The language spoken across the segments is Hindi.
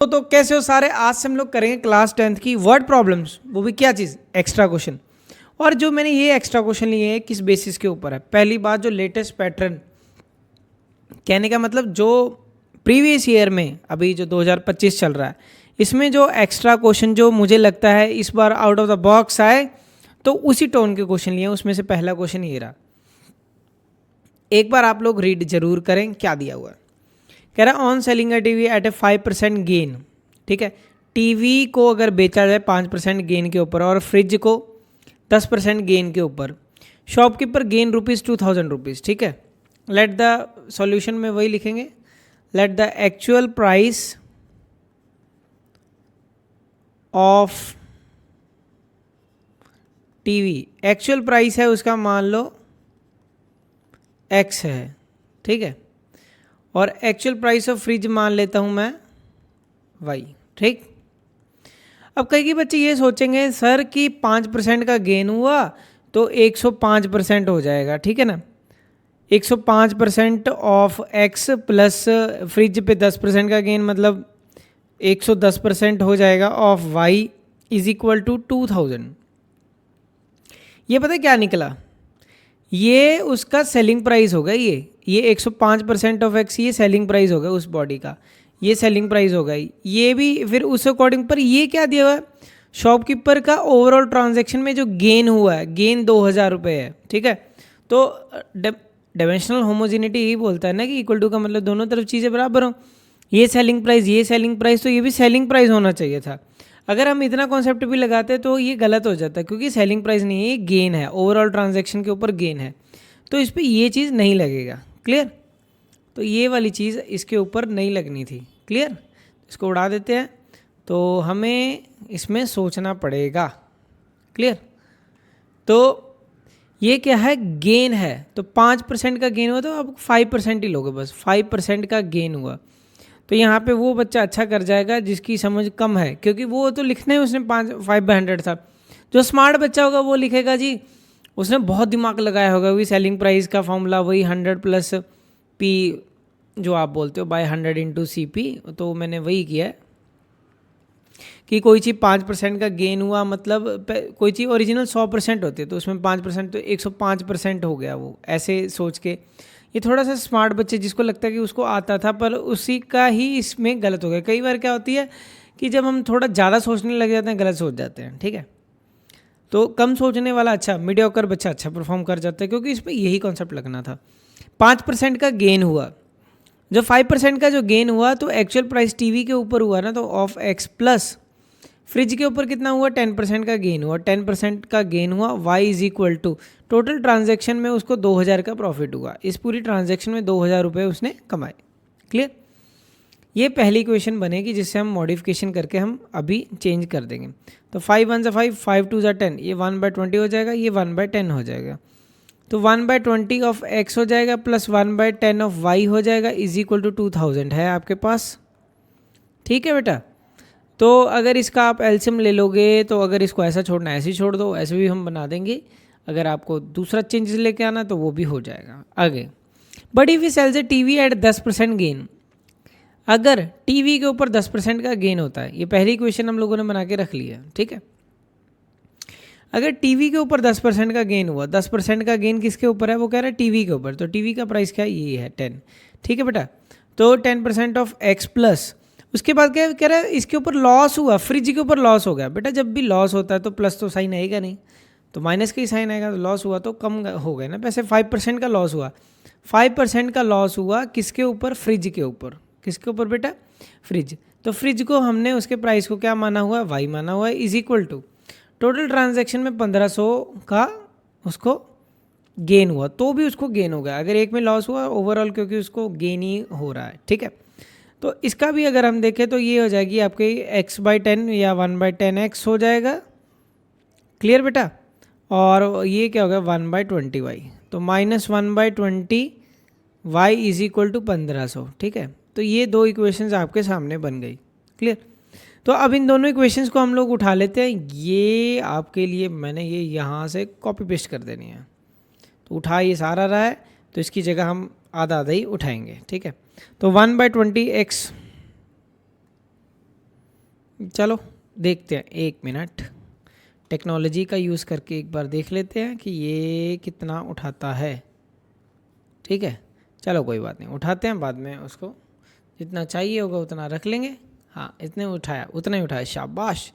तो कैसे हो सारे। आज से हम लोग करेंगे क्लास 10th की वर्ड प्रॉब्लम्स, वो भी क्या चीज़, एक्स्ट्रा क्वेश्चन। और जो मैंने ये एक्स्ट्रा क्वेश्चन लिए हैं किस बेसिस के ऊपर है। पहली बात, जो लेटेस्ट पैटर्न, कहने का मतलब जो प्रीवियस ईयर में अभी जो 2025 चल रहा है, इसमें जो एक्स्ट्रा क्वेश्चन जो मुझे लगता है इस बार आउट ऑफ द बॉक्स आए, तो उसी टोन के क्वेश्चन लिए हैं। उसमें से पहला क्वेश्चन ये रहा, एक बार आप लोग रीड जरूर करें क्या दिया हुआ है। कह रहा है on selling a TV at A 5% gain. ठीक है, टीवी को अगर बेचा जाए 5% गेन के ऊपर और फ्रिज को 10% गेन के ऊपर, शॉपकीपर गेन ₹2,000। ठीक है, लेट द सॉल्यूशन में वही लिखेंगे, let the actual price of TV, actual price है उसका मान लो x है। ठीक है, और एक्चुअल प्राइस ऑफ फ्रिज मान लेता हूं मैं y। ठीक, अब कई बच्चे ये सोचेंगे सर कि 5% का गेन हुआ तो 105% हो जाएगा। ठीक है ना, 105% ऑफ x प्लस फ्रिज पे 10% का गेन, मतलब 110% हो जाएगा of y is equal to 2000। ये पता है क्या निकला, ये उसका सेलिंग प्राइस होगा। ये 105% ऑफ x ये सेलिंग प्राइस होगा उस बॉडी का, ये सेलिंग प्राइस होगा। ये भी फिर उस अकॉर्डिंग पर ये क्या दिया हुआ है, शॉपकीपर का ओवरऑल ट्रांजैक्शन में जो गेन हुआ है, गेन 2000 रुपये है। ठीक है, तो डायमेंशनल होमोजेनिटी यही बोलता है ना कि इक्वल टू का मतलब दोनों तरफ चीज़ें बराबर हो। ये सेलिंग प्राइस, ये सेलिंग प्राइस, तो ये भी सेलिंग प्राइस होना चाहिए था। अगर हम इतना कॉन्सेप्ट भी लगाते तो ये गलत हो जाता है, क्योंकि सेलिंग प्राइस नहीं है, ये गेन है, ओवरऑल ट्रांजैक्शन के ऊपर गेन है, तो इस पर ये चीज़ नहीं लगेगा। क्लियर, तो ये वाली चीज़ इसके ऊपर नहीं लगनी थी। क्लियर, इसको उड़ा देते हैं, तो हमें इसमें सोचना पड़ेगा। क्लियर, तो ये क्या है, गेन है, तो 5% का गेन हुआ तो अब 5% ही लोगे, बस 5% का गेन हुआ। तो यहाँ पे वो बच्चा अच्छा कर जाएगा जिसकी समझ कम है, क्योंकि वो तो लिखना ही उसने 5/100 था। जो स्मार्ट बच्चा होगा वो लिखेगा जी, उसने बहुत दिमाग लगाया होगा, वही सेलिंग प्राइस का फॉर्मूला, वही 100 प्लस पी जो आप बोलते हो बाय 100 इंटू CP, तो मैंने वही किया है कि कोई चीज़ 5% का गेन हुआ, मतलब कोई चीज़ ओरिजिनल 100% होती है तो उसमें 5% तो 105% हो गया, वो ऐसे सोच के। ये थोड़ा सा स्मार्ट बच्चे जिसको लगता है कि उसको आता था, पर उसी का ही इसमें गलत हो गया। कई बार क्या होती है कि जब हम थोड़ा ज़्यादा सोचने लग जाते हैं गलत सोच जाते हैं। ठीक है, तो कम सोचने वाला अच्छा, मीडियोकर बच्चा अच्छा परफॉर्म कर जाता है, क्योंकि इसमें यही कॉन्सेप्ट लगना था। 5% का गेन हुआ, जब 5% का जो गेन हुआ तो एक्चुअल प्राइस टीवी के ऊपर हुआ ना, तो ऑफ x प्लस फ्रिज के ऊपर कितना हुआ, 10% का गेन हुआ, 10% का गेन हुआ, y is equal to total transaction में उसको 2000 का प्रॉफिट हुआ। इस पूरी ट्रांजैक्शन में 2000 रुपये उसने कमाए। क्लियर, ये पहली इक्वेशन बनेगी जिससे हम मॉडिफिकेशन करके हम अभी चेंज कर देंगे। तो 5 1 ज़ा 5, 5 2 ज़ा 10, ये 1/20 हो जाएगा, ये 1/10 हो जाएगा। तो 1/20 ऑफ x हो जाएगा प्लस 1/10 ऑफ y हो जाएगा, इज इक्वल टू 2000 है आपके पास। ठीक है बेटा, तो अगर इसका आप एलसीएम ले लोगे, तो अगर इसको ऐसा छोड़ना ऐसे ही छोड़ दो, ऐसे भी हम बना देंगे। अगर आपको दूसरा चेंजेस लेके आना तो वो भी हो जाएगा आगे। बट इफ वी सेल से टीवी एट 10% गेन, अगर टीवी के ऊपर 10% का गेन होता है, ये पहली इक्वेशन हम लोगों ने बना के रख लिया। ठीक है, अगर टीवी के ऊपर 10% का गेन हुआ, 10% का गेन किसके ऊपर है, वो कह रहा है टीवी के ऊपर, तो टीवी का प्राइस क्या है, ये है 10। ठीक है बेटा, तो 10% ऑफ x प्लस, उसके बाद क्या कह रहा है, इसके ऊपर लॉस हुआ, फ्रिज के ऊपर लॉस हो गया। बेटा जब भी लॉस होता है तो प्लस तो साइन आएगा नहीं, तो माइनस का ही साइन आएगा, तो लॉस हुआ तो कम हो गया ना पैसे। 5% का लॉस हुआ, 5% का लॉस हुआ किसके ऊपर, फ्रिज के ऊपर। किसके ऊपर बेटा, फ्रिज। तो फ्रिज को हमने उसके प्राइस को क्या माना हुआ, y माना हुआ है, is equal to total transaction में 1500 का उसको गेन हुआ, तो भी उसको गेन हो गया। अगर एक में लॉस हुआ ओवरऑल, क्योंकि उसको गेन ही हो रहा है। ठीक है, तो इसका भी अगर हम देखें तो ये हो जाएगी आपके x/10 या 1/10x हो जाएगा। क्लियर बेटा, और ये क्या होगा 1/20y, तो -1/20y इज इक्वल टू 1500। ठीक है, तो ये दो इक्वेशंस आपके सामने बन गई। क्लियर, तो अब इन दोनों इक्वेशंस को हम लोग उठा लेते हैं। ये आपके लिए मैंने ये यहाँ से कॉपी पेस्ट कर देनी है, तो उठा ये सारा रहा है, तो इसकी जगह हम आधा आधा ही उठाएंगे। ठीक है, तो 1/20x चलो देखते हैं, 1 मिनट टेक्नोलॉजी का यूज़ करके एक बार देख लेते हैं कि ये कितना उठाता है। ठीक है, चलो कोई बात नहीं, उठाते हैं, बाद में उसको जितना चाहिए होगा उतना रख लेंगे। हाँ, इतने उठाया, उतना ही उठाया, शाबाश।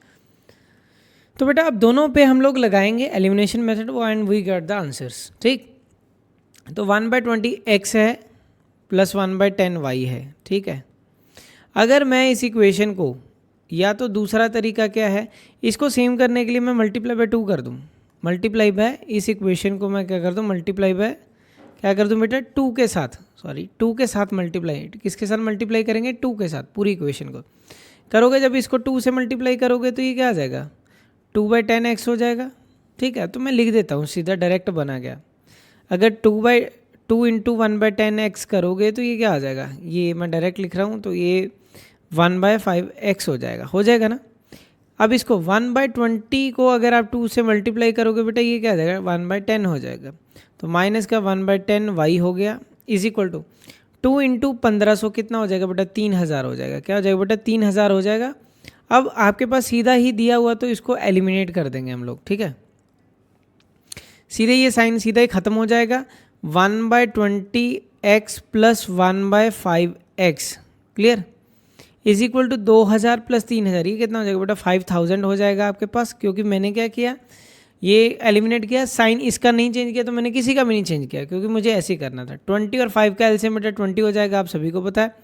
तो बेटा अब दोनों पे हम लोग लगाएंगे elimination method and we get the answers. ठीक, तो 1/20 x है प्लस 1/10 y है। ठीक है, अगर मैं इस इक्वेशन को, या तो दूसरा तरीका क्या है, इसको सेम करने के लिए मैं मल्टीप्लाई बाय 2 कर दूँ। मल्टीप्लाई बाय, इस इक्वेशन को मैं क्या कर दूँ, मल्टीप्लाई बाय क्या कर दूँ बेटा, 2 के साथ, सॉरी 2 के साथ मल्टीप्लाई। किसके साथ मल्टीप्लाई करेंगे, 2 के साथ। पूरी इक्वेशन को करोगे, जब इसको 2 से मल्टीप्लाई करोगे तो ये क्या आ जाएगा, 2/10x हो जाएगा। ठीक है, तो मैं लिख देता हूँ, सीधा डायरेक्ट बना गया। अगर 2 इंटू 1/10x करोगे तो ये क्या आ जाएगा, ये मैं डायरेक्ट लिख रहा हूँ, तो ये 1/5x हो जाएगा ना। अब इसको 1/20 को अगर आप 2 से मल्टीप्लाई करोगे बेटा, ये क्या आ जाएगा, 1/10 हो जाएगा। तो माइनस का 1/10 y हो गया, इज इक्वल टू 2 इंटू 1500 कितना हो जाएगा बेटा, 3000 हो जाएगा। क्या हो जाएगा बेटा, 3000 हो जाएगा। अब आपके पास सीधा ही दिया हुआ, तो इसको एलिमिनेट कर देंगे हम लोग। ठीक है, सीधे ये साइन सीधा ही खत्म हो जाएगा। 1/20x plus 1/5x clear is equal to 2000 plus 3000, ये कितना हो जाएगा बेटा, 5000 हो जाएगा आपके पास। क्योंकि मैंने क्या किया, ये एलिमिनेट किया, साइन इसका नहीं चेंज किया, तो मैंने किसी का भी नहीं चेंज किया, क्योंकि मुझे ऐसे ही करना था। 20 और 5 का एलसीएम बेटा 20 हो जाएगा, आप सभी को पता है।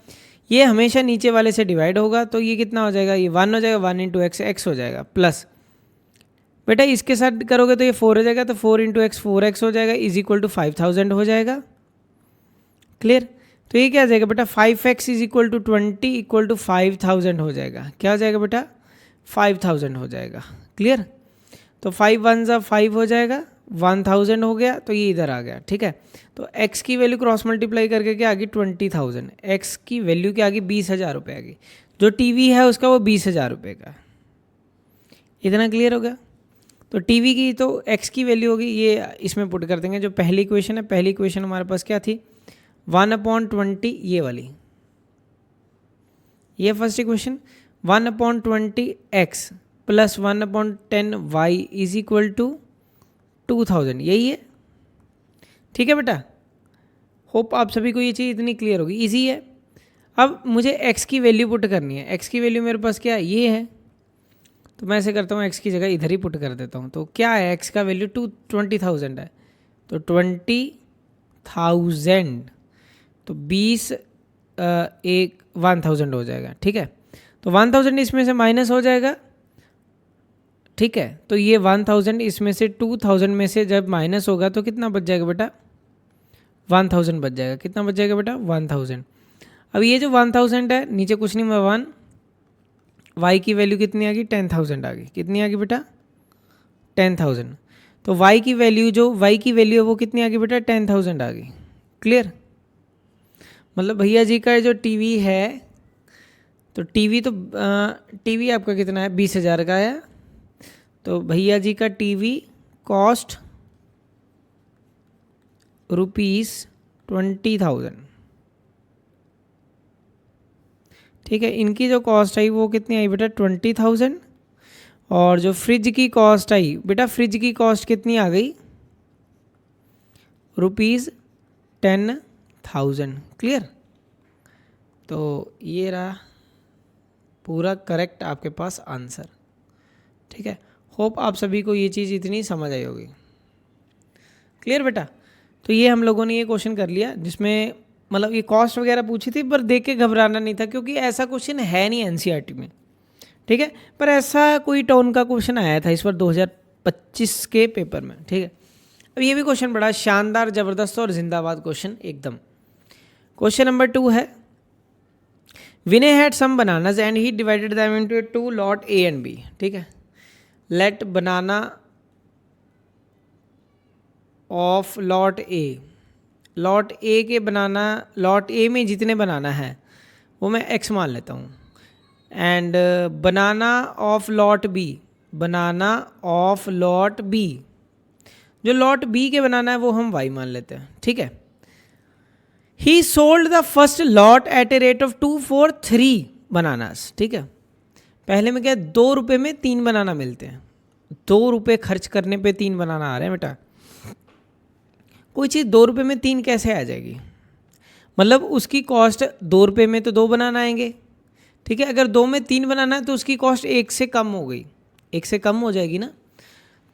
ये हमेशा नीचे वाले से डिवाइड होगा, तो ये कितना हो जाएगा, ये 1 हो जाएगा, 1 इंटू एक्स, एक्स हो जाएगा, प्लस बेटा इसके साथ करोगे तो ये 4 हो जाएगा, तो 4 इंटू एक्स 4x हो जाएगा, इज इक्वल टू 5000 हो जाएगा। क्लियर, तो ये क्या आ जाएगा बेटा, 5x is equal to 20 equal to 5000 हो जाएगा। क्या हो जाएगा बेटा, 5000 हो जाएगा। क्लियर, तो 5 1 ज़ा 5 हो जाएगा, 1000 हो गया, तो ये इधर आ गया। ठीक है, तो x की वैल्यू क्रॉस मल्टीप्लाई करके क्या आ गई, 20,000। x की वैल्यू क्या आ गई, 20,000 रुपये आ गई। जो टीवी है उसका वो 20,000 रुपये का। इतना क्लियर हो गया। तो टीवी की तो x की वैल्यू होगी, ये इसमें पुट कर देंगे। जो पहली इक्वेशन है, पहली इक्वेशन हमारे पास क्या थी, 1/20, ये वाली, ये first equation. 1/20x plus 1/10y is equal to 2000, यही है। ठीक है बेटा, होप आप सभी को ये चीज़ इतनी क्लियर होगी, इजी है। अब मुझे x की वैल्यू पुट करनी है। x की वैल्यू मेरे पास क्या है, ये है, तो मैं ऐसे करता हूँ, x की जगह इधर ही पुट कर देता हूँ। तो क्या है, x का वैल्यू 20,000 है, तो 20,000, तो 20 एक 1000 हो जाएगा। ठीक है, तो 1000 इसमें से माइनस हो जाएगा। ठीक है, तो ये 1000 इसमें से 2000 में से जब माइनस होगा तो कितना बच जाएगा बेटा, 1000 बच जाएगा। कितना बच जाएगा बेटा, 1000। अब ये जो 1000 है, नीचे कुछ नहीं, 1, y की वैल्यू कितनी आ गई, 10,000 आ गई। कितनी आ गई बेटा, 10,000। तो y की वैल्यू, जो y की वैल्यू है वो कितनी आ गई बेटा, 10,000 आ गई। क्लियर, मतलब भैया जी का जो टीवी है, तो टीवी आपका कितना है, 20,000 का है। तो भैया जी का टीवी कॉस्ट ₹20,000। ठीक है, इनकी जो कॉस्ट आई वो कितनी आई बेटा, 20,000। और जो फ्रिज की कॉस्ट आई बेटा, फ्रिज की कॉस्ट कितनी आ गई, ₹10,000। क्लियर, तो ये रहा पूरा करेक्ट आपके पास आंसर। ठीक है, होप आप सभी को ये चीज़ इतनी समझ आई होगी। क्लियर बेटा, तो ये हम लोगों ने ये क्वेश्चन कर लिया, जिसमें मतलब ये कॉस्ट वगैरह पूछी थी, पर देख के घबराना नहीं था, क्योंकि ऐसा क्वेश्चन है नहीं एनसीईआरटी में। ठीक है, पर ऐसा कोई टोन का क्वेश्चन आया था इस बार 2025 के पेपर में। ठीक है, अब ये भी क्वेश्चन बड़ा शानदार, ज़बरदस्त और जिंदाबाद क्वेश्चन एकदम। क्वेश्चन नंबर 2 है, Vinay had some bananas and he divided them into 2 lot A and B. ठीक है, let banana of lot A, lot A के बनाना, लॉट ए में जितने बनाना है वो मैं x मान लेता हूँ, and banana of lot B, banana of lot B, जो लॉट बी के बनाना है वो हम y मान लेते हैं। ठीक है, ही sold the first lot at a rate of 2 for 3 bananas. ठीक है, पहले में क्या 2 रुपये में 3 बनाना मिलते हैं, 2 रुपये खर्च करने पे 3 बनाना आ रहे हैं बेटा। कोई चीज़ 2 रुपये में 3 कैसे आ जाएगी, मतलब उसकी कॉस्ट 2 रुपये में तो 2 बनाना आएंगे, ठीक है। अगर 2 में 3 बनाना है तो उसकी कॉस्ट 1 से कम हो गई, 1 से कम हो जाएगी ना।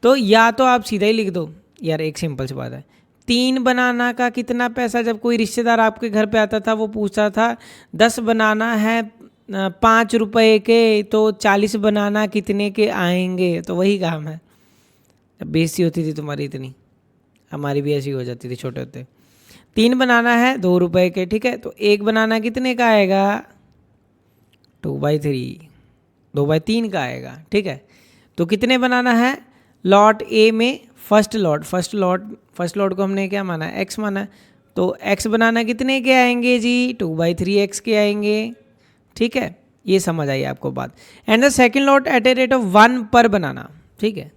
तो या तो आप सीधा ही लिख दो यार, एक सिंपल सी बात है, 3 बनाना का कितना पैसा, जब कोई रिश्तेदार आपके घर पे आता था वो पूछता था 10 बनाना है 5 रुपये के, तो 40 बनाना कितने के आएंगे, तो वही काम है। जब बेइज्जती होती थी तुम्हारी इतनी, हमारी भी ऐसी हो जाती थी छोटे होते। 3 बनाना है 2 रुपये के, ठीक है, तो 1 बनाना कितने का आएगा 2/3, 2/3 का आएगा, ठीक है। तो कितने बनाना है लॉट ए में, फर्स्ट लॉट को हमने क्या माना है, एक्स माना है, तो एक्स बनाना कितने के आएंगे जी 2/3 के आएंगे, ठीक है। ये समझ आई आपको बात। And the second lot at a rate of 1 पर बनाना, ठीक है,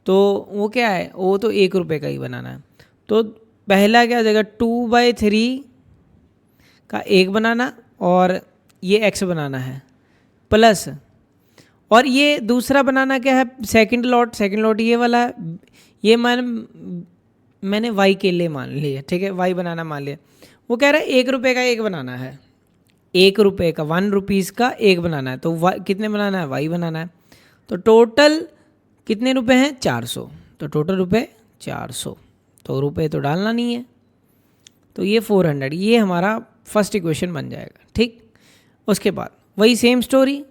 तो वो क्या है, वो तो 1 रुपये का ही बनाना है। तो पहला क्या हो जाएगा 2/3 का 1 बनाना, और ये एक्स बनाना है, प्लस और ये दूसरा बनाना क्या है सेकंड लॉट ये वाला, ये मैंने वाई के लिए मान लिया, ठीक है, वाई बनाना मान लिया। वो कह रहा है 1 रुपये का 1 बनाना है, 1 रुपये का 1 रुपीज़ का 1 बनाना है, तो कितने बनाना है वाई बनाना है। तो टोटल कितने रुपए हैं 400, तो टोटल रुपए 400, तो रुपए तो डालना नहीं है, तो ये 400, ये हमारा फर्स्ट इक्वेशन बन जाएगा, ठीक। उसके बाद वही सेम स्टोरी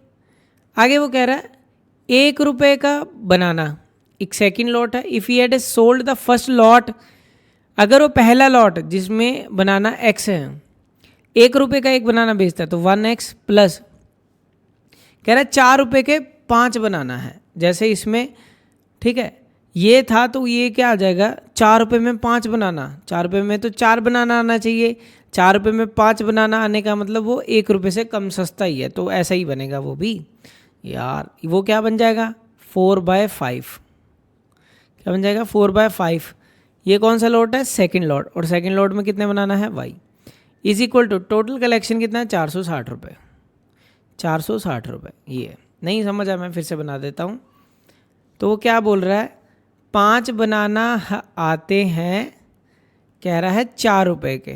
आगे, वो कह रहा है 1 रुपये का बनाना, एक सेकंड लॉट है, if he had sold the first lot, अगर वो पहला लॉट जिसमें बनाना x है 1 रुपये का 1 बनाना बेचता है, तो 1x प्लस कह रहा है 4 रुपये के 5 बनाना है, जैसे इसमें, ठीक है, ये था, तो ये क्या आ जाएगा 4 रुपये में 5 बनाना, 4 रुपये में तो 4 बनाना आना चाहिए, 4 रुपये में 5 बनाना आने का मतलब वो 1 रुपये से कम सस्ता ही है, तो ऐसा ही बनेगा वो भी यार। वो क्या बन जाएगा 4/5, क्या बन जाएगा 4/5। ये कौन सा लॉट है सेकंड लॉट, और सेकंड लॉट में कितने बनाना है y is equal to total collection कितना है 460 रुपये, 460 रुपये। ये नहीं समझ आया, मैं फिर से बना देता हूँ। तो वो क्या बोल रहा है 5 बनाना आते हैं, कह रहा है 4 रुपये के,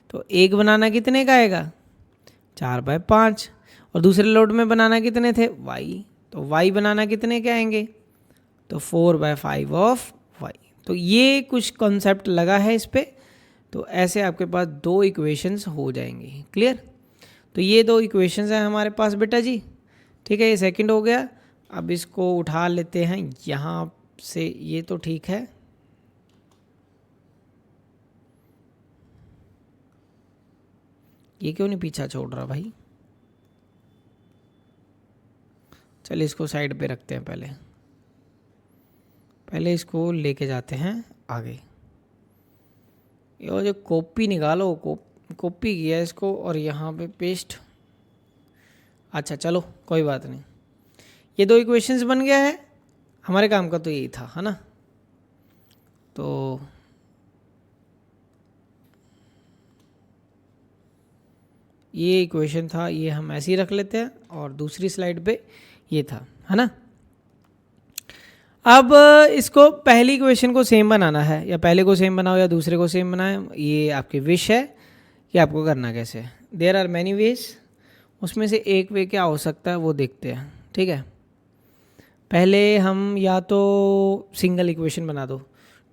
तो 1 बनाना कितने का आएगा 4/5, और दूसरे लोड में बनाना कितने थे y, तो y बनाना कितने के आएंगे, तो 4/5 ऑफ y। तो ये कुछ कॉन्सेप्ट लगा है इस पे, तो ऐसे आपके पास 2 इक्वेशंस हो जाएंगी, क्लियर। तो ये 2 इक्वेशंस हैं हमारे पास बेटा जी, ठीक है। ये सेकंड हो गया, अब इसको उठा लेते हैं यहाँ से, ये तो ठीक है, ये क्यों नहीं पीछा छोड़ रहा भाई, चलिए इसको साइड पे रखते हैं, पहले इसको लेके जाते हैं आगे। ये जो कॉपी निकालो, कॉपी किया इसको और यहाँ पे पेस्ट, अच्छा चलो कोई बात नहीं, ये 2 इक्वेशंस बन गया है, हमारे काम का तो यही था, है ना। तो ये इक्वेशन था, ये हम ऐसे ही रख लेते हैं, और दूसरी स्लाइड पे ये था, है ना। अब इसको पहली इक्वेशन को सेम बनाना है, या पहले को सेम बनाओ या दूसरे को सेम बनाए, ये आपकी विश है कि आपको करना कैसे है। देयर आर मैनी वेज, उसमें से एक वे क्या हो सकता है वो देखते हैं, ठीक है। पहले हम या तो सिंगल इक्वेशन बना दो,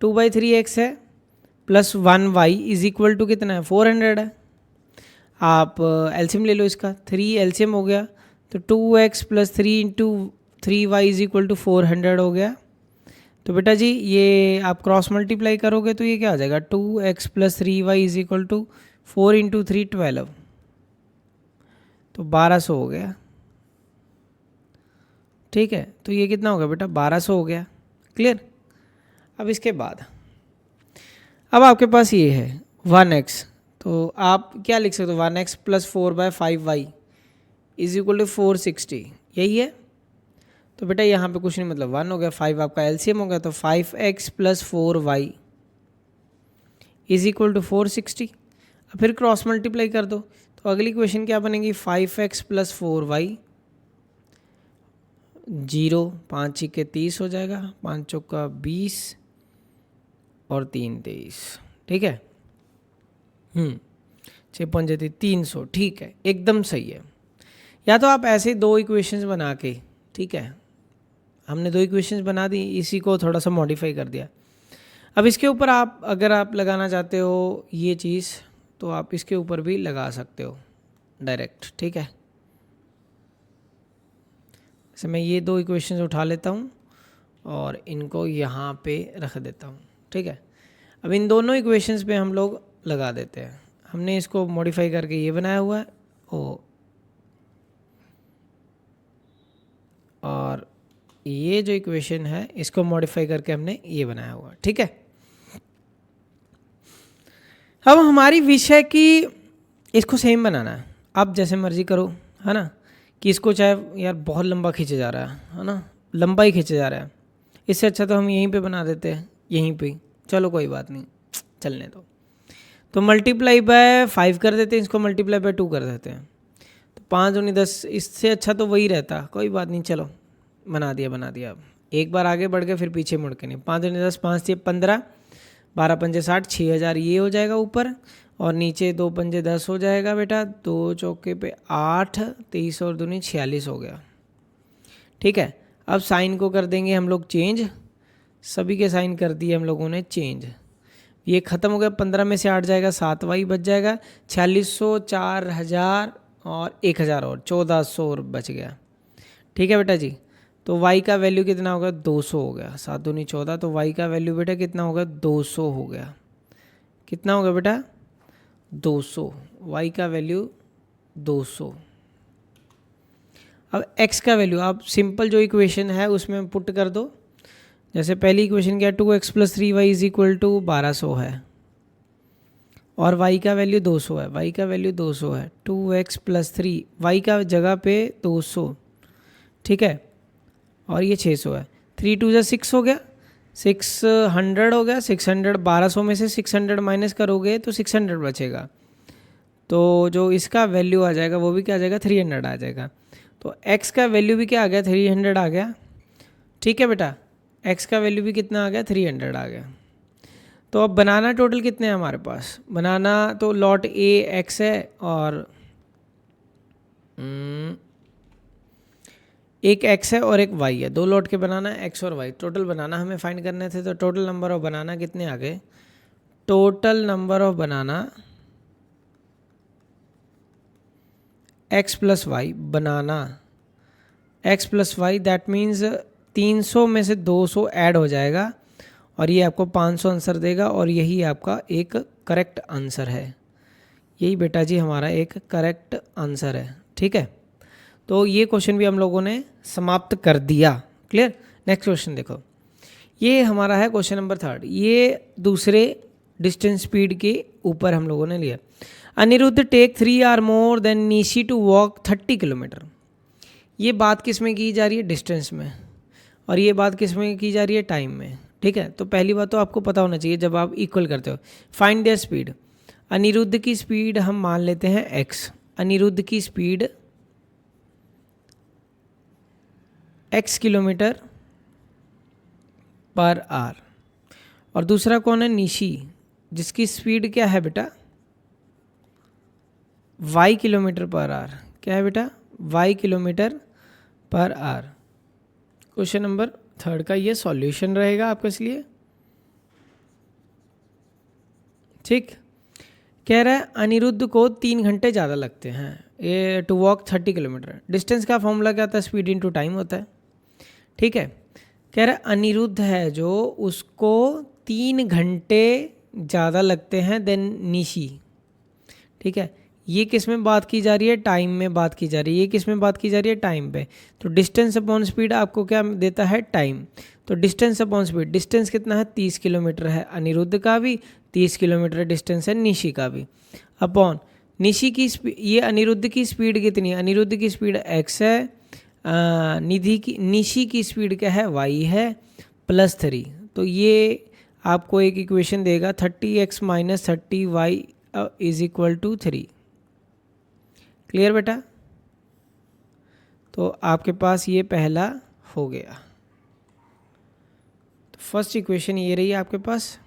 2/3x है plus 1y is equal to कितना है 400 है। आप एलसीएम ले लो इसका, 3 एलसीएम हो गया, तो 2x plus 3 into 3y is equal to 400 हो गया। तो बेटा जी ये आप क्रॉस मल्टीप्लाई करोगे तो ये क्या आ जाएगा 2x plus 3y is equal to 4 into 3 12, तो 1200 हो गया, ठीक है। तो ये कितना हो गया बेटा 1200 हो गया, क्लियर। अब इसके बाद अब आपके पास ये है 1x, तो आप क्या लिख सकते हो 1x plus 4/5y is equal to 460, यही है। तो बेटा यहाँ पे कुछ नहीं, मतलब 1 हो गया, 5 आपका एलसीएम हो गया, तो 5x plus 4y is equal to 460। अब फिर क्रॉस मल्टीप्लाई कर दो, तो अगली क्वेश्चन क्या बनेगी 5x प्लस 4y 0, 5 छिक्के 30 हो जाएगा, 5 चौका 20 और 3 23, ठीक है। 6 पंजे 300, ठीक है, एकदम सही है। या तो आप ऐसे दो इक्वेशंस बना के, ठीक है, हमने दो इक्वेशंस बना दी, इसी को थोड़ा सा मॉडिफाई कर दिया। अब इसके ऊपर आप अगर आप लगाना चाहते हो ये चीज़, तो आप इसके ऊपर भी लगा सकते हो डायरेक्ट, ठीक है। जैसे मैं ये दो इक्वेशंस उठा लेता हूँ और इनको यहाँ पे रख देता हूँ, ठीक है। अब इन दोनों इक्वेशंस पे हम लोग लगा देते हैं। हमने इसको मॉडिफाई करके ये बनाया हुआ है और ये जो इक्वेशन है इसको मॉडिफाई करके हमने ये बनाया हुआ, ठीक है। अब हमारी विषय की इसको सेम बनाना है, आप जैसे मर्जी करो, है ना, कि इसको चाहे यार बहुत लंबा खींचा जा रहा है ना, लंबा ही खींचा जा रहा है, इससे अच्छा तो हम यहीं पे बना देते हैं, यहीं पे, चलो कोई बात नहीं, चलने दो। तो मल्टीप्लाई बाय 5 कर देते हैं, इसको मल्टीप्लाई बाय 2 कर देते हैं, तो 5 दूनी 10, इससे अच्छा तो वही रहता, कोई बात नहीं, चलो बना दिया। अब एक बार आगे बढ़ के फिर पीछे मुड़ के नहीं, 5 दूनी 10, 5 से 15, 12 पंजे 60, 6000 ये हो जाएगा ऊपर, और नीचे 2 पंजे 10 हो जाएगा बेटा, 2 चौके पे 8, 23 और दूनी 46 हो गया, ठीक है। अब साइन को कर देंगे हम लोग चेंज, सभी के साइन कर दिए हम लोगों ने चेंज, ये ख़त्म हो गया, 15 में से 8 जाएगा, 7 वाई बच जाएगा, 4600, 4000 और 1000 और 1400 और बच गया, ठीक है बेटा जी। तो y का वैल्यू कितना होगा, 200 हो गया, 7 दूनी 14, तो y का वैल्यू बेटा कितना होगा, 200 हो गया, कितना होगा बेटा, 200, y का वैल्यू 200। अब x का वैल्यू आप सिंपल जो इक्वेशन है उसमें पुट कर दो, जैसे पहली इक्वेशन क्या है, 2x + 3y = 1200 है, और y का वैल्यू 200 है, y का वैल्यू 200 है, 2x + 3, y का जगह पे 200, ठीक है, और ये 600 है, 3 2 जा 6 हो गया, 600 हो गया, 600 1200 में से 600 माइनस करोगे तो 600 बचेगा, तो जो इसका वैल्यू आ जाएगा वो भी क्या आ जाएगा, 300 आ जाएगा। तो x का वैल्यू भी क्या आ गया, 300 आ गया, ठीक है बेटा, x का वैल्यू भी कितना आ गया, 300 आ गया। तो अब बनाना टोटल कितने हैं हमारे पास, बनाना तो लॉट ए x है और एक x है और एक y है, दो लॉट के बनाना है, x और y टोटल बनाना हमें फाइंड करने थे। तो टोटल नंबर ऑफ बनाना कितने आ गए, total number of banana x + y, banana x + y, that means 300 में से 200 ऐड हो जाएगा और ये आपको 500 आंसर देगा, और यही आपका एक करेक्ट आंसर है, यही बेटा जी हमारा एक करेक्ट आंसर है, ठीक है। तो ये क्वेश्चन भी हम लोगों ने समाप्त कर दिया, क्लियर। नेक्स्ट क्वेश्चन देखो, ये हमारा है क्वेश्चन नंबर 3, ये दूसरे डिस्टेंस स्पीड के ऊपर हम लोगों ने लिया। Aniruddh take 3 hour more than Nishi to walk 30 kilometre. ये बात किस में की जा रही है, डिस्टेंस में, और ये बात किस में की जा रही है, टाइम में, ठीक है। तो पहली बात तो आपको पता होना चाहिए जब आप इक्वल करते हो, फाइंड देयर स्पीड। अनिरुद्ध की स्पीड हम मान लेते हैं x, अनिरुद्ध की speed x kilometre per hour, और दूसरा कौन है, निशी, जिसकी स्पीड क्या है बेटा, y किलोमीटर पर आवर, क्या है बेटा, y kilometre per hour. Question number 3 का ये सॉल्यूशन रहेगा आपके इसलिए, ठीक। कह रहा है अनिरुद्ध को 3 घंटे ज़्यादा लगते हैं ये टू वॉक 30 किलोमीटर। डिस्टेंस का फॉर्मूला क्या होता है, स्पीड इनटू टाइम होता है, ठीक है। कह रहा है अनिरुद्ध है जो, उसको 3 घंटे ज़्यादा लगते हैं देन निशी, ठीक है। ये किस में बात की जा रही है, टाइम में बात की जा रही है, ये किस में बात की जा रही है, टाइम पे। तो डिस्टेंस अपॉन स्पीड आपको क्या देता है, टाइम। तो डिस्टेंस अपॉन स्पीड, डिस्टेंस कितना है, 30 किलोमीटर है अनिरुद्ध का भी, 30 किलोमीटर डिस्टेंस है निशी का भी, अपॉन निशी की स्पीड, ये अनिरुद्ध की स्पीड कितनी है, अनिरुद्ध की स्पीड x है, निशी की स्पीड क्या है, y है, +3। तो ये आपको एक इक्वेशन देगा 30x - 30y = 3, क्लियर बेटा। तो आपके पास ये पहला हो गया। तो फर्स्ट इक्वेशन ये रही है आपके पास,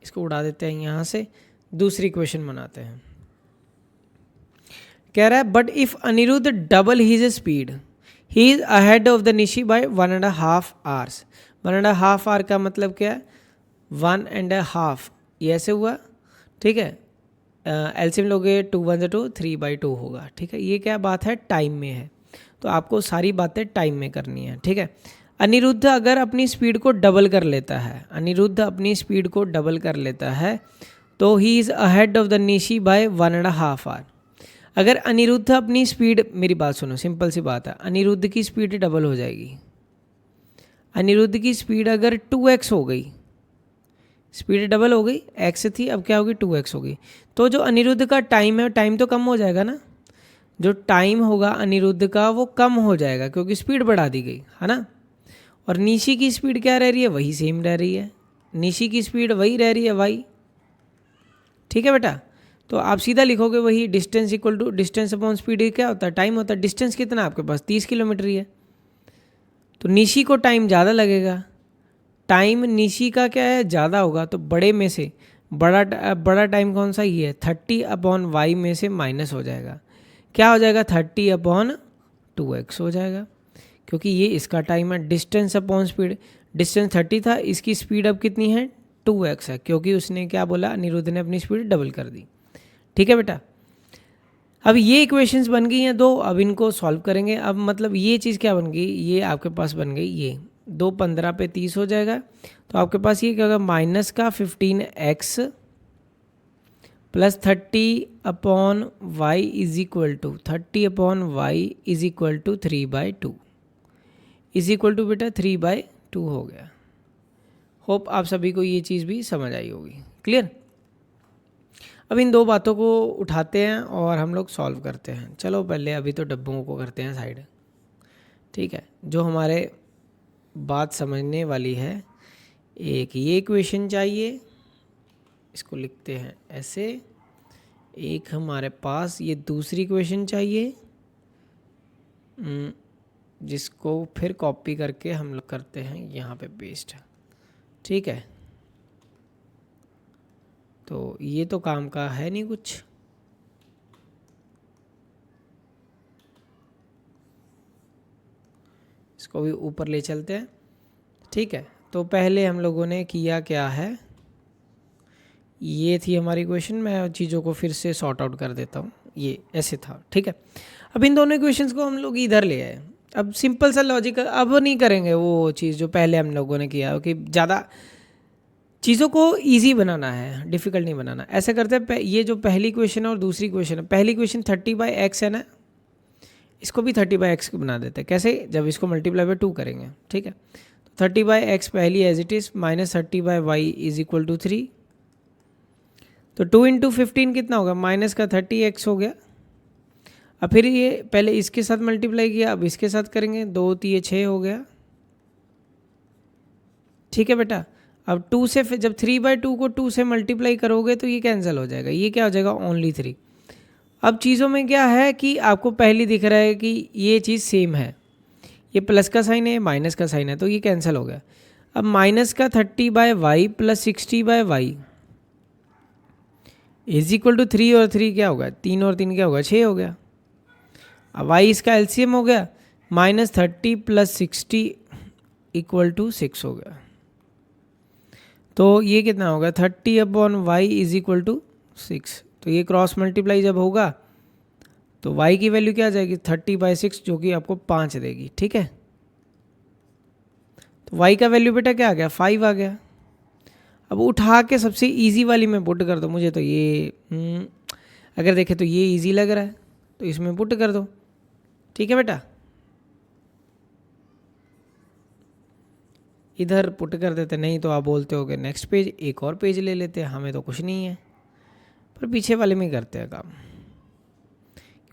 इसको उड़ा देते हैं यहाँ से, दूसरी इक्वेशन बनाते हैं। कह रहा है but if Aniruddh double his speed he is ahead of the Nishi by 1.5 hours. 1.5 hour का मतलब क्या है, 1.5, ये ऐसे हुआ, ठीक है। एलसीएम लोगे 2 1 से 2, 3/2 होगा, ठीक है। ये क्या बात है, टाइम में है, तो आपको सारी बातें टाइम में करनी है, ठीक है। अनिरुद्ध अगर अपनी स्पीड को डबल कर लेता है, अनिरुद्ध अपनी स्पीड को डबल कर लेता है तो he is ahead of the Nishi by 1.5 hour. अगर अनिरुद्ध अपनी स्पीड, मेरी बात सुनो, सिंपल सी बात है, अनिरुद्ध की स्पीड डबल हो जाएगी। अनिरुद्ध की स्पीड अगर 2x हो गई, स्पीड डबल हो गई, x थी अब क्या होगी 2x होगी, तो जो अनिरुद्ध का टाइम है, टाइम तो कम हो जाएगा ना, जो टाइम होगा अनिरुद्ध का वो कम हो जाएगा क्योंकि स्पीड बढ़ा दी गई है ना। और निशी की स्पीड क्या रह रही है, वही सेम रह रही है, निशी की स्पीड वही रह रही है y, ठीक है बेटा। तो आप सीधा लिखोगे वही, distance equal to distance upon speed, क्या होता है, टाइम होता है। डिस्टेंस कितना आपके पास 30 किलोमीटर ही है, तो निशी को टाइम ज़्यादा लगेगा, टाइम निशी का क्या है ज़्यादा होगा, तो बड़े में से बड़ा टाइम कौन सा, ही है 30/y में से माइनस हो जाएगा, क्या हो जाएगा 30/2x हो जाएगा, क्योंकि ये इसका टाइम है। डिस्टेंस अपॉन स्पीड, डिस्टेंस 30 था, इसकी स्पीड अब कितनी है 2x है, क्योंकि उसने क्या बोला, अनिरुद्ध ने अपनी स्पीड डबल कर दी, ठीक है बेटा। अब ये इक्वेशंस बन गई हैं दो, अब इनको सॉल्व करेंगे। अब मतलब ये चीज़ क्या बन गई, ये आपके पास बन गई, ये 2 15 पे 30 हो जाएगा, तो आपके पास ये क्या होगा, माइनस का 15x plus 30/y is equal to 30/y is equal to 3/2 is equal to बेटा 3/2 हो गया। होप आप सभी को ये चीज़ भी समझ आई होगी, क्लियर। अब इन दो बातों को उठाते हैं और हम लोग सॉल्व करते हैं। चलो पहले अभी तो डब्बों को करते हैं साइड, ठीक है। जो हमारे बात समझने वाली है, एक ये इक्वेशन चाहिए, इसको लिखते हैं ऐसे, एक हमारे पास ये दूसरी इक्वेशन चाहिए, जिसको फिर कॉपी करके हम लोग करते हैं यहाँ पे पेस्ट, ठीक है। तो ये तो काम का है नहीं कुछ, इसको भी ऊपर ले चलते हैं, ठीक है। तो पहले हम लोगों ने किया क्या है, ये थी हमारी क्वेश्चन, मैं चीज़ों को फिर से सॉर्ट आउट कर देता हूँ, ये ऐसे था, ठीक है। अब इन दोनों इक्वेशंस को हम लोग इधर ले आए। अब सिंपल सा लॉजिक, अब नहीं करेंगे वो चीज़ जो पहले हम लोगों ने किया कि ज़्यादा चीज़ों को इजी बनाना है, डिफ़िकल्ट नहीं बनाना। ऐसा करते हैं, ये जो पहली क्वेश्चन है और दूसरी क्वेश्चन है, पहली क्वेश्चन 30/x है ना, इसको भी 30/x बना देते हैं। कैसे, जब इसको मल्टीप्लाई बाय 2 करेंगे, ठीक है। तो 30/x पहली as it is, minus 30/y is equal to 3, तो 2 × 15 कितना होगा, माइनस का 30x हो गया। अब फिर ये पहले इसके साथ मल्टीप्लाई किया, अब इसके साथ करेंगे, 2 3 6 हो गया, ठीक है बेटा। अब 2 से जब 3/2 को 2 से मल्टीप्लाई करोगे तो ये कैंसिल हो जाएगा, ये क्या हो जाएगा ओनली 3। अब चीज़ों में क्या है कि आपको पहले दिख रहा है कि ये चीज़ सेम है, ये प्लस का साइन है, माइनस का साइन है, तो ये कैंसिल हो गया। अब माइनस का 30/y plus 60/y is equal to 3 और 3 क्या होगा, 3 और 3 क्या होगा 6 हो गया। अब y इसका एलसीएम हो गया, माइनस 30 प्लस 60 इक्वल टू 6 हो गया, तो ये कितना होगा 30/y इज इक्वल टू 6। तो ये क्रॉस मल्टीप्लाई जब होगा तो y की वैल्यू क्या आ जाएगी 30/6, जो कि आपको 5 देगी, ठीक है। तो y का वैल्यू बेटा क्या आ गया 5 आ गया। अब उठा के सबसे इजी वाली में पुट कर दो, मुझे तो ये अगर देखे तो ये इजी लग रहा है, तो इसमें पुट कर दो, ठीक है बेटा। इधर पुट कर देते, नहीं तो आप बोलते हो कि नेक्स्ट पेज, एक और पेज ले लेते हैं, हमें तो कुछ नहीं है, पर पीछे वाले में ही करते हैं काम,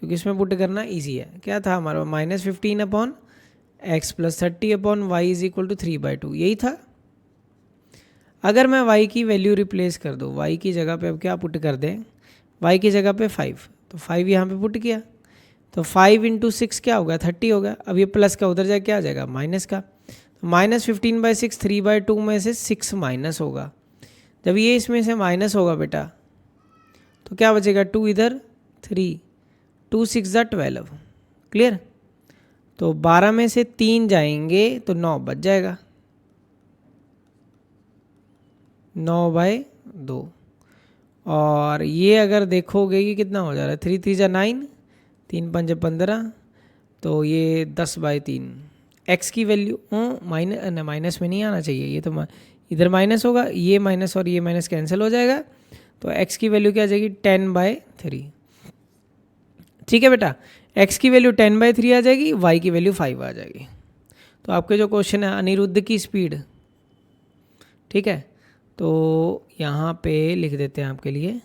क्योंकि इसमें पुट करना इजी है। क्या था हमारा, -15/x plus 30/y is equal to 3/2, यही था। अगर मैं y की वैल्यू रिप्लेस कर दूँ, y की जगह पे अब क्या पुट कर दें, y की जगह पे 5, तो 5 यहाँ पे पुट किया, तो 5 इंटू 6 क्या होगा, 30 होगा। अब ये प्लस का उधर जाए क्या आ जाएगा, माइनस का। तो -15/6 3/2 में से 6 माइनस होगा। जब ये इसमें से माइनस होगा बेटा तो क्या बचेगा, 2 इधर 3, 2 6 ज़ा 12। क्लियर। तो 12 में से 3 जाएंगे तो 9 बच जाएगा, 9/2। और ये अगर देखोगे कि कितना हो जा रहा है, 3 3 ज़ा 9, 3 5 15, तो ये 10/3। एक्स की वैल्यू माइनस में नहीं आना चाहिए, ये तो इधर माइनस होगा, ये माइनस और ये माइनस कैंसिल हो जाएगा, तो एक्स की वैल्यू क्या आ जाएगी, 10/3। ठीक है बेटा, एक्स की वैल्यू 10/3 आ जाएगी, वाई की वैल्यू 5 आ जाएगी। तो आपके जो क्वेश्चन है अनिरुद्ध की स्पीड, ठीक है, तो यहाँ पे लिख देते हैं आपके लिए,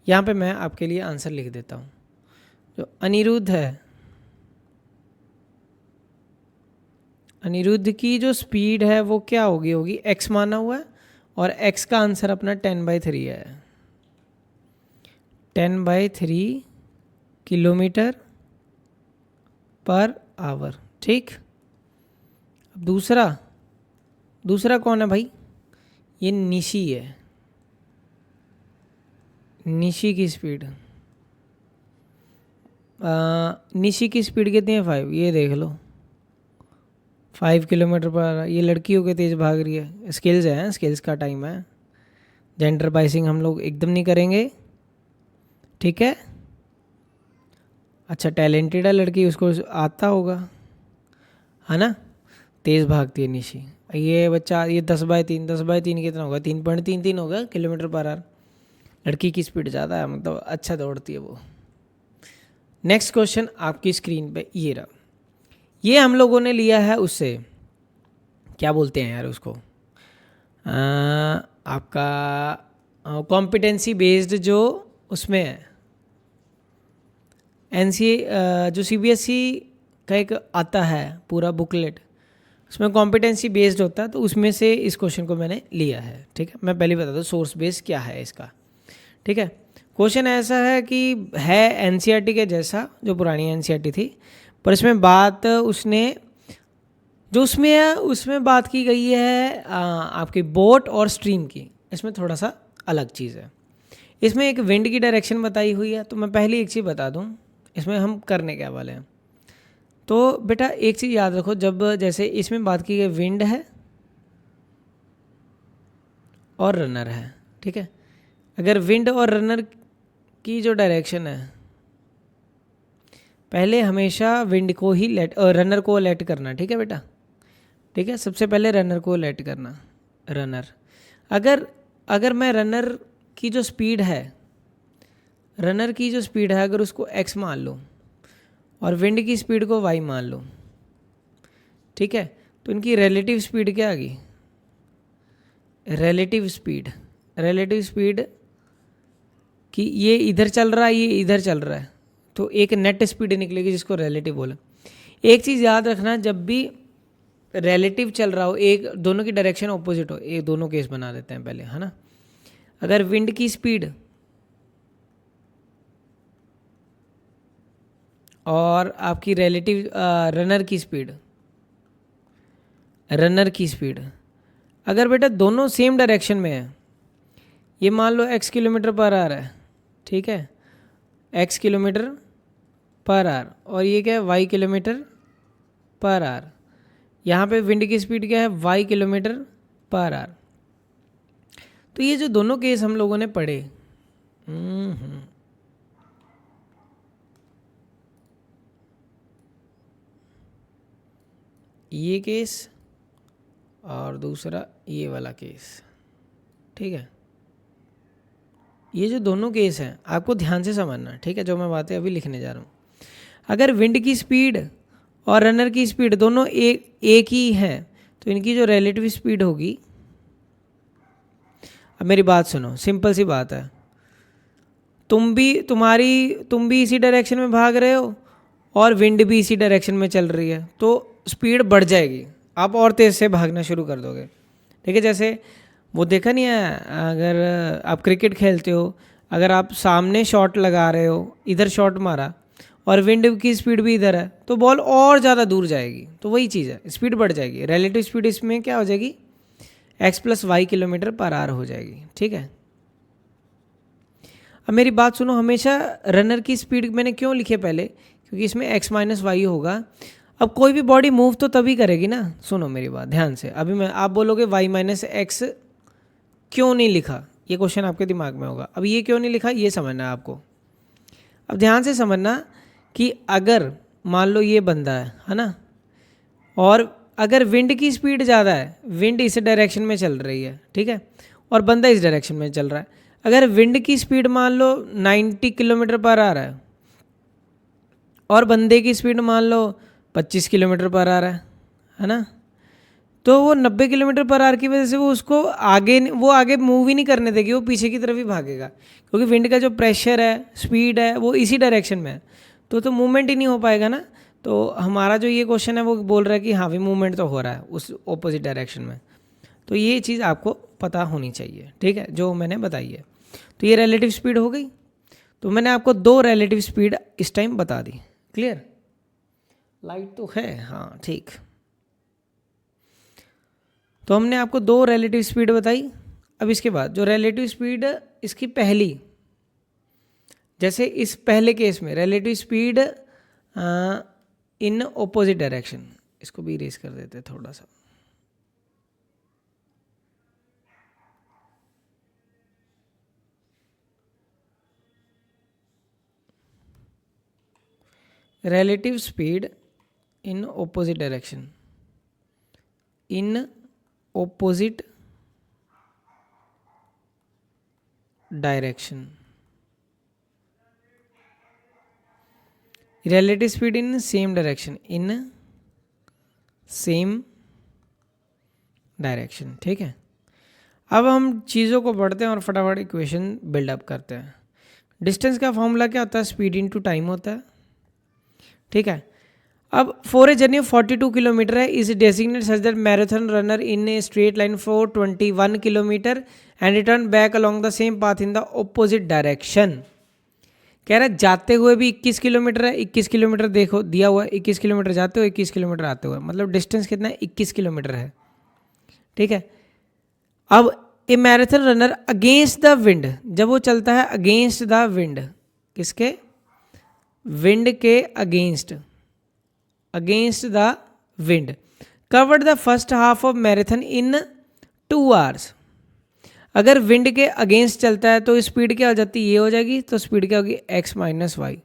यहाँ पे मैं आपके लिए आंसर लिख देता हूँ। जो अनिरुद्ध है, अनिरुद्ध की जो स्पीड है वो क्या होगी एक्स माना हुआ है, और एक्स का आंसर अपना 10/3 है, 10/3 किलोमीटर पर आवर। ठीक। अब दूसरा कौन है भाई, ये निशी है, निशी की स्पीड, निशी की स्पीड कितनी है, 5। ये देख लो 5 किलोमीटर पर। ये लड़कियों के तेज़ भाग रही है, स्किल्स है, स्किल्स का टाइम है, जेंडर बाइसिंग हम लोग एकदम नहीं करेंगे, ठीक है। अच्छा टैलेंटेड है लड़की, उसको आता होगा, है ना, तेज़ भागती है निशी। ये बच्चा, ये 10/3, 10/3 कितना होगा, 3.33 होगा किलोमीटर पर आवर। लड़की की स्पीड ज़्यादा है, मतलब अच्छा दौड़ती है वो। नेक्स्ट क्वेश्चन आपकी स्क्रीन पे ये रहा, ये हम लोगों ने लिया है उससे, क्या बोलते हैं यार उसको, आपका कॉम्पिटेंसी बेस्ड जो उसमें है, जो CBSE का एक आता है पूरा बुकलेट, उसमें कॉम्पिटेंसी बेस्ड होता है, तो उसमें से इस क्वेश्चन को मैंने लिया है। ठीक है, मैं पहले बता दूँ सोर्स बेस क्या है इसका। ठीक है, क्वेश्चन ऐसा है कि है NCERT के जैसा, जो पुरानी NCERT थी, पर इसमें बात उसने जो उसमें बात की गई है आपकी बोट और स्ट्रीम की, इसमें थोड़ा सा अलग चीज़ है। इसमें एक विंड की डायरेक्शन बताई हुई है, तो मैं पहले एक चीज़ बता दूं इसमें हम करने क्या वाले हैं। तो बेटा एक चीज़ याद रखो, जब जैसे इसमें बात की गई विंड है और रनर है, ठीक है, अगर विंड और रनर की जो डायरेक्शन है, पहले हमेशा विंड को ही रनर को लेट करना, ठीक है बेटा, ठीक है, सबसे पहले रनर को लेट करना। रनर अगर मैं रनर की जो स्पीड है, अगर उसको x मान लूँ और विंड की स्पीड को y मान लूँ, ठीक है, तो इनकी रिलेटिव स्पीड क्या आ गई, रिलेटिव स्पीड कि ये इधर चल रहा है, ये इधर चल रहा है, तो एक नेट स्पीड निकलेगी जिसको रिलेटिव बोले। एक चीज़ याद रखना, जब भी रिलेटिव चल रहा हो, एक दोनों की डायरेक्शन ऑपोजिट हो, एक दोनों केस बना देते हैं पहले, है ना। अगर विंड की स्पीड और आपकी रिलेटिव रनर की स्पीड अगर बेटा दोनों सेम डायरेक्शन में है, ये मान लो x किलोमीटर पर आवर है, ठीक है, x किलोमीटर पर आवर, और ये क्या है y किलोमीटर पर आवर। यहाँ पे विंड की स्पीड क्या है, y किलोमीटर पर आवर। तो ये जो दोनों केस हम लोगों ने पढ़े, ये केस और दूसरा ये वाला केस, ठीक है, ये जो दोनों केस हैं आपको ध्यान से समझना, ठीक है, जो मैं बातें अभी लिखने जा रहा हूँ। अगर विंड की स्पीड और रनर की स्पीड दोनों एक ही हैं, तो इनकी जो रिलेटिव स्पीड होगी, अब मेरी बात सुनो, सिंपल सी बात है, तुम भी इसी डायरेक्शन में भाग रहे हो और विंड भी इसी डायरेक्शन में चल रही है, तो स्पीड बढ़ जाएगी। आप और तेज़ से भागना शुरू कर दोगे। ठीक है, जैसे वो देखा नहीं है, अगर आप क्रिकेट खेलते हो, अगर आप सामने शॉट लगा रहे हो, इधर शॉट मारा और विंड की स्पीड भी इधर है, तो बॉल और ज़्यादा दूर जाएगी। तो वही चीज़ है, स्पीड बढ़ जाएगी। रिलेटिव स्पीड इसमें क्या हो जाएगी, x+y km/h हो जाएगी। ठीक है, अब मेरी बात सुनो, हमेशा रनर की स्पीड मैंने क्यों लिखी है पहले, क्योंकि इसमें x-y होगा। अब कोई भी बॉडी मूव तो तभी करेगी ना, सुनो मेरी बात ध्यान से। अभी मैं, आप बोलोगे y-x क्यों नहीं लिखा, ये क्वेश्चन आपके दिमाग में होगा। अब ये क्यों नहीं लिखा, ये समझना है आपको। अब ध्यान से समझना कि अगर मान लो ये बंदा है ना, और अगर विंड की स्पीड ज़्यादा है, विंड इस डायरेक्शन में चल रही है, ठीक है, और बंदा इस डायरेक्शन में चल रहा है, अगर विंड की स्पीड मान लो 90 km/h है और बंदे की स्पीड मान लो 25 km/h है ना, तो वो 90 km/h की वजह से वो उसको आगे मूव ही नहीं करने देगी, वो पीछे की तरफ ही भागेगा, क्योंकि विंड का जो प्रेशर है, स्पीड है, वो इसी डायरेक्शन में है। तो मूवमेंट ही नहीं हो पाएगा ना। तो हमारा जो ये क्वेश्चन है वो बोल रहा है कि हाँ भी मूवमेंट तो हो रहा है उस ऑपोजिट डायरेक्शन में। तो ये चीज़ आपको पता होनी चाहिए, ठीक है, जो मैंने बताई है। तो ये रिलेटिव स्पीड हो गई। तो मैंने आपको 2 रिलेटिव स्पीड इस टाइम बता दी। क्लियर, लाइट तो है, हाँ ठीक। तो हमने आपको 2 रिलेटिव स्पीड बताई। अब इसके बाद जो रिलेटिव स्पीड इसकी पहली, जैसे इस पहले केस में relative speed in opposite direction, इसको भी इरेज कर देते हैं थोड़ा सा। relative speed in opposite direction, in opposite direction, relative speed in same direction, in same direction. ठीक है, अब हम चीज़ों को पढ़ते हैं और फटाफट इक्वेशन बिल्डअप करते हैं। डिस्टेंस का फॉर्मूला क्या होता है, स्पीड इनटू टाइम होता है। ठीक है, अब फॉर ए जर्नी 42 किलोमीटर है, is designate such that marathon runner in a straight line for 21 kilometre and return back along the same path in the opposite direction. कह रहा है जाते हुए भी 21 किलोमीटर है, 21 किलोमीटर देखो दिया हुआ है, 21 किलोमीटर जाते हुए 21 किलोमीटर आते हुए, मतलब डिस्टेंस कितना है, 21 किलोमीटर है। ठीक है, अब a marathon runner against the wind, जब वो चलता है अगेंस्ट द विंड, किसके, विंड के against, against the wind, covered the first half of marathon in 2 hours। अगर विंड के अगेंस्ट चलता है तो स्पीड क्या हो जाती है, ये हो जाएगी, तो स्पीड क्या होगी, x-y।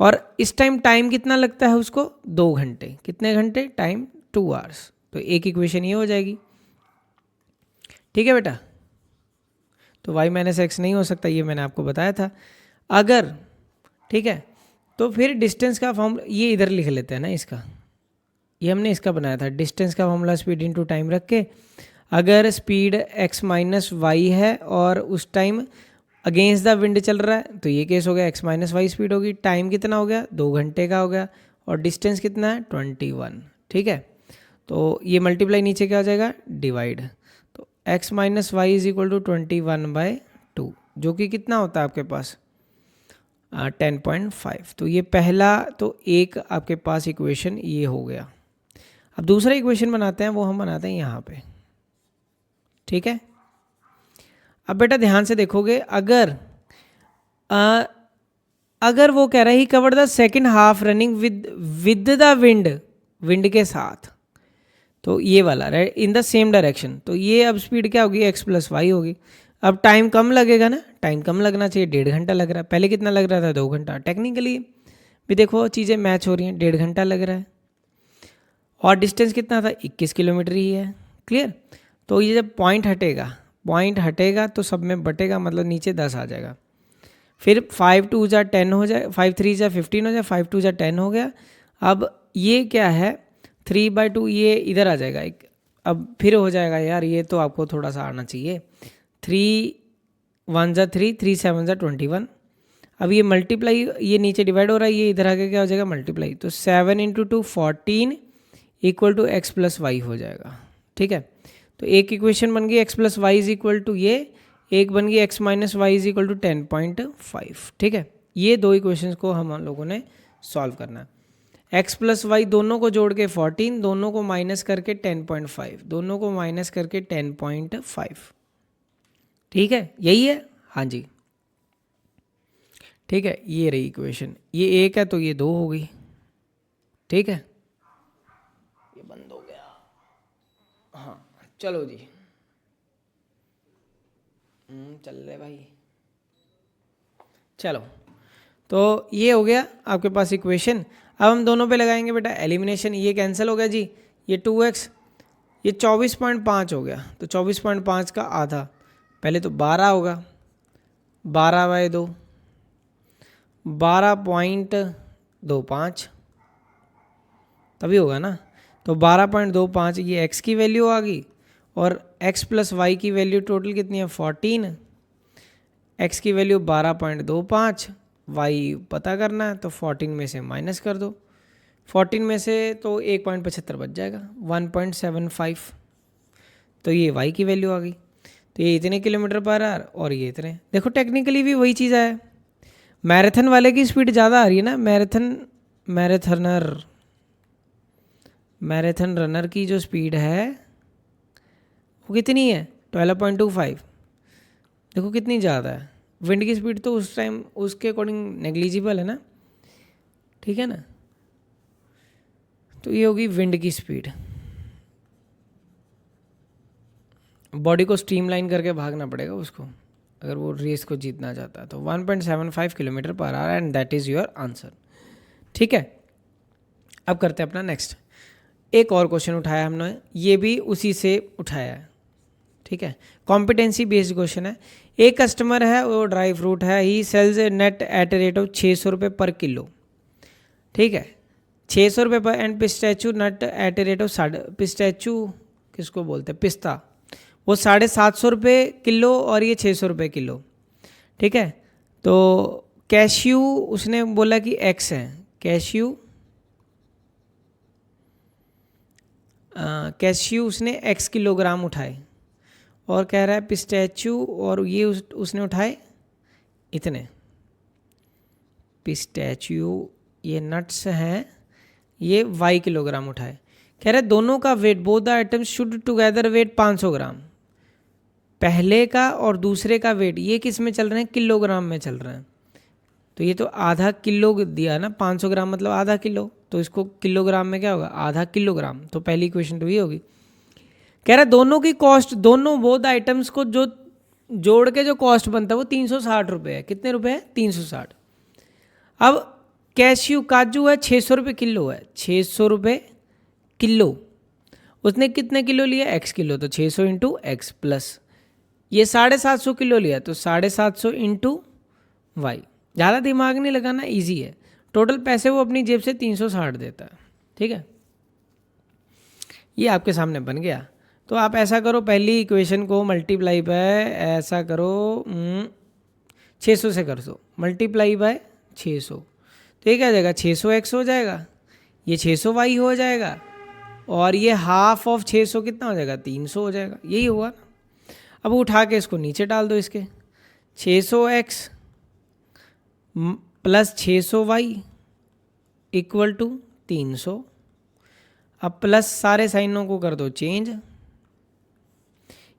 और इस टाइम कितना लगता है उसको, 2 घंटे। कितने घंटे, टाइम 2 hours। तो एक इक्वेशन ये हो जाएगी। ठीक है बेटा, तो y-x नहीं हो सकता, ये मैंने आपको बताया था। अगर, ठीक है, तो फिर डिस्टेंस का फॉर्मूला ये इधर लिख लेते हैं ना, इसका, ये हमने इसका बनाया था, डिस्टेंस का फॉर्मूला स्पीड इनटू टाइम रख के, अगर स्पीड x-y है और उस टाइम अगेंस्ट द विंड चल रहा है, तो ये केस हो गया x-y स्पीड होगी। टाइम कितना हो गया, 2 घंटे का हो गया, और डिस्टेंस कितना है, 21। ठीक है, तो ये मल्टीप्लाई नीचे क्या हो जाएगा, डिवाइड, तो x-y इज इक्वल टू 21/2, जो कि कितना होता है आपके पास, 10.5। तो ये पहला, तो एक आपके पास इक्वेशन ये हो गया। अब दूसरा इक्वेशन बनाते हैं, वो हम बनाते हैं यहाँ पे। ठीक है, अब बेटा ध्यान से देखोगे, अगर वो कह रहा है he cover the second half running with the wind के साथ, तो ये वाला right in the same direction, तो ये अब स्पीड क्या होगी, x+y होगी। अब टाइम कम लगेगा ना, टाइम कम लगना चाहिए, 1.5 घंटा लग रहा है, पहले कितना लग रहा था, 2 घंटा। टेक्निकली भी देखो चीज़ें मैच हो रही हैं, 1.5 घंटा लग रहा है, और डिस्टेंस कितना था, 21 किलोमीटर ही है। क्लियर, तो ये जब पॉइंट हटेगा तो सब में बटेगा, मतलब नीचे 10 आ जाएगा। फिर 5 2 जा 10 हो जाए, 5 3 जा 15 हो जाए, 5 2 जा 10 हो गया। अब ये क्या है, 3/2, ये इधर आ जाएगा एक, अब फिर हो जाएगा यार, ये तो आपको थोड़ा सा आना चाहिए, 3 1 जा 3, 3 7 जा 21। अब ये मल्टीप्लाई, ये नीचे डिवाइड हो रहा है, ये इधर आके क्या हो जाएगा, मल्टीप्लाई, तो 7 × 2 14, equal to x plus y हो जाएगा। ठीक है, तो एक इक्वेशन बन गई x plus y is equal to ये, एक बन गई x minus y is equal to 10.5। ठीक है, ये दो इक्वेशंस को हम लोगों ने सॉल्व करना है। एक्स प्लस वाई दोनों को जोड़ के 14, दोनों को माइनस करके 10.5, दोनों को माइनस करके 10.5। ठीक है, यही है, हाँ जी। ठीक है, ये रही इक्वेशन, ये एक है तो ये दो हो गई। ठीक है, ये बंद हो गया, हाँ चलो जी, चल रहे भाई, चलो। तो ये हो गया आपके पास इक्वेशन। अब हम दोनों पे लगाएंगे बेटा एलिमिनेशन, ये कैंसिल हो गया जी, ये 2x, ये 24.5 हो गया, तो 24.5 का आधा, पहले तो 12 होगा, 12/2, 12.25 तभी होगा ना। तो 12.25 ये x की वैल्यू आ गई, और x प्लस वाई की वैल्यू टोटल कितनी है 14, x की वैल्यू 12.25, y पता करना है तो 14 में से माइनस कर दो, 14 में से तो 1.75 बच जाएगा, 1.75, तो ये y की वैल्यू आ गई। तो ये इतने किलोमीटर पर आवर और ये इतने, देखो टेक्निकली भी वही चीज़ है, मैराथन वाले की स्पीड ज़्यादा आ रही है ना, मैराथन रनर की जो स्पीड है वो कितनी है 12.25, देखो कितनी ज़्यादा है। विंड की स्पीड तो उस टाइम उसके अकॉर्डिंग नेग्लिजिबल है ना, ठीक है ना। तो ये होगी विंड की स्पीड, बॉडी को स्ट्रीमलाइन करके भागना पड़ेगा उसको अगर वो रेस को जीतना चाहता है। तो 1.75 kilometre per hour and that is your answer. ठीक है, अब करते हैं अपना नेक्स्ट। एक और क्वेश्चन उठाया हमने, ये भी उसी से उठाया है। ठीक है, कॉम्पिटेंसी बेस्ड क्वेश्चन है। एक कस्टमर है, वो ड्राई फ्रूट है, he sells nut at a rate of 600 रुपये पर किलो। ठीक है, 600 रुपये per, and pistachio nut at a rate of pistachio किसको बोलते हैं, पिस्ता, वो 750 रुपये किलो और ये 600 रुपये किलो। ठीक है, तो कैश्यू उसने बोला कि एक्स है, कैश्यू उसने एक्स किलोग्राम उठाए, और कह रहा है पिस्टैचू और ये उसने उठाए इतने। पिस्टैचू ये नट्स हैं, ये वाई किलोग्राम उठाए, कह रहे दोनों का weight, both the items should together weight 500 gram. पहले का और दूसरे का वेट ये किस में चल रहे हैं, किलोग्राम में चल रहे हैं। तो ये तो आधा किलो दिया ना, 500 ग्राम मतलब आधा किलो, तो इसको किलोग्राम में क्या होगा, आधा किलोग्राम। तो पहली इक्वेशन तो ये होगी। कह रहा है दोनों की कॉस्ट, दोनों बोथ आइटम्स को जो जोड़ के जो कॉस्ट बनता है वो 360 रुपये है। कितने रुपए है, 360। अब कैश्यू काजू है 600 रुपये किलो है, 600 रुपये किलो, उसने कितने किलो लिया, x किलो, तो 600 इंटू एक्स प्लस ये 750 किलो लिया, तो 750 इंटू वाई। ज़्यादा दिमाग नहीं लगाना, इजी है। टोटल पैसे वो अपनी जेब से 360 देता है। ठीक है, ये आपके सामने बन गया। तो आप ऐसा करो, पहली इक्वेशन को मल्टीप्लाई बाय, ऐसा करो 600 से कर दो, मल्टीप्लाई बाय 600, तो ये क्या हो जाएगा, 600x हो जाएगा, ये 600y हो जाएगा, और ये हाफ ऑफ 600 कितना हो जाएगा, 300 हो जाएगा। यही हुआ ना। अब उठा के इसको नीचे डाल दो, इसके 600x plus 600y equal to 300। अब प्लस सारे साइनों को कर दो चेंज,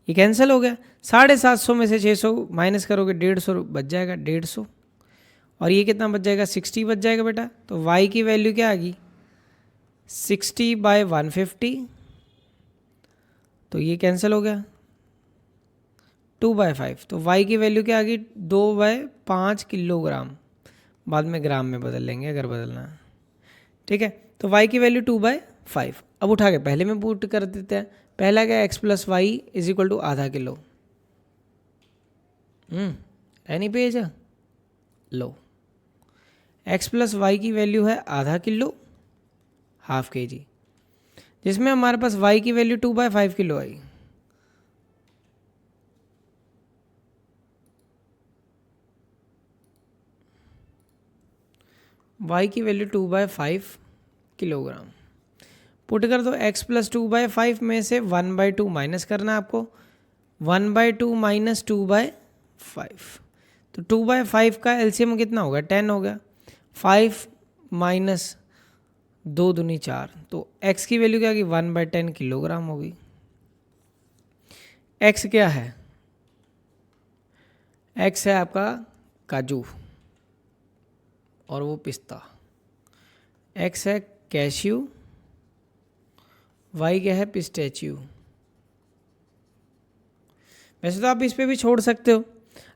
ये कैंसिल हो गया। 750 में से 600 माइनस करोगे 150 बच जाएगा, 150, और ये कितना बच जाएगा, 60 बच जाएगा बेटा। तो y की वैल्यू क्या आ गई, 60/150, तो ये कैंसिल हो गया, 2/5, तो y की वैल्यू क्या आ गई, 2/5 किलोग्राम। बाद में ग्राम में बदल लेंगे अगर बदलना है। ठीक है, तो y की वैल्यू 2/5। अब उठा के पहले में पुट कर देते हैं। पहला क्या, x plus y is equal to आधा किलो। एनी पेज है, लो, x प्लस वाई की वैल्यू है आधा किलो, हाफ के जी, जिसमें हमारे पास y की वैल्यू 2/5 किलो आई। y की वैल्यू 2/5 किलोग्राम, पुट कर दो x प्लस 2/5 में से 1/2 माइनस करना है आपको, 1/2 माइनस 2/5, तो 2/5 का एलसीएम कितना होगा 10 होगा, 5 माइनस 2 दूनी 4, तो x की वैल्यू क्या होगी 1/10 किलोग्राम होगी। x क्या है, x है आपका काजू और वो पिस्ता, x है कैश्यू, y क्या है पिस्टैच्यू। वैसे तो आप इस पे भी छोड़ सकते हो,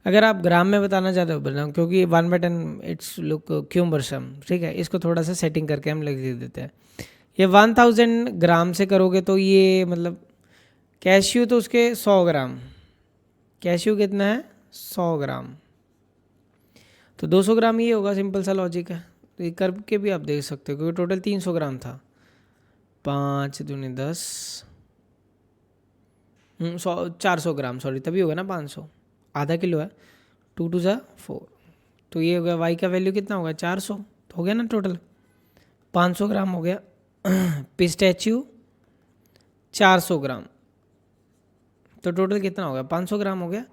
अगर आप ग्राम में बताना चाहते हो बनाओ, क्योंकि 1/10 इट्स लुक क्यूमबरसम, ठीक है। इसको थोड़ा सा सेटिंग करके हम लिख देते हैं। ये 1000 ग्राम से करोगे तो ये मतलब कैश्यू तो उसके 100 ग्राम, कैश्यू कितना है 100 ग्राम, तो 200 ग्राम ये होगा, सिंपल सा लॉजिक है। तो ये करके भी आप देख सकते हो, क्योंकि टोटल 300 ग्राम था, 5 दूनी 10, 400 ग्राम, सॉरी तभी होगा ना 500, आधा किलो है, 2 2 जा 4, तो ये हो गया वाई का वैल्यू कितना होगा 400, तो हो गया ना टोटल 500 ग्राम हो गया। पिस्टैच्यू 400 ग्राम, तो टोटल कितना हो गया 500 ग्राम हो गया,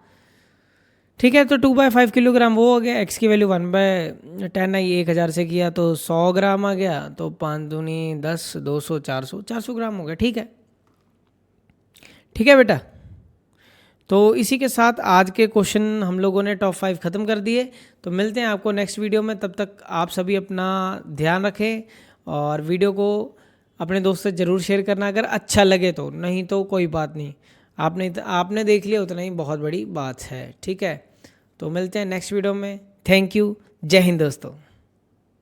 ठीक है। तो 2/5 किलोग्राम वो हो गया, x की वैल्यू 1/10 आई, 1000 से किया तो 100 ग्राम आ गया, तो 5 दूनी 10, 200, 400 ग्राम हो गया, ठीक है, ठीक है बेटा। तो इसी के साथ आज के क्वेश्चन हम लोगों ने टॉप 5 ख़त्म कर दिए। तो मिलते हैं आपको नेक्स्ट वीडियो में, तब तक आप सभी अपना ध्यान रखें और वीडियो को अपने दोस्त से ज़रूर शेयर करना अगर अच्छा लगे तो, नहीं तो कोई बात नहीं, आपने देख लिया उतना ही बहुत बड़ी बात है, ठीक है। तो मिलते हैं नेक्स्ट वीडियो में, थैंक यू, जय हिंद दोस्तों।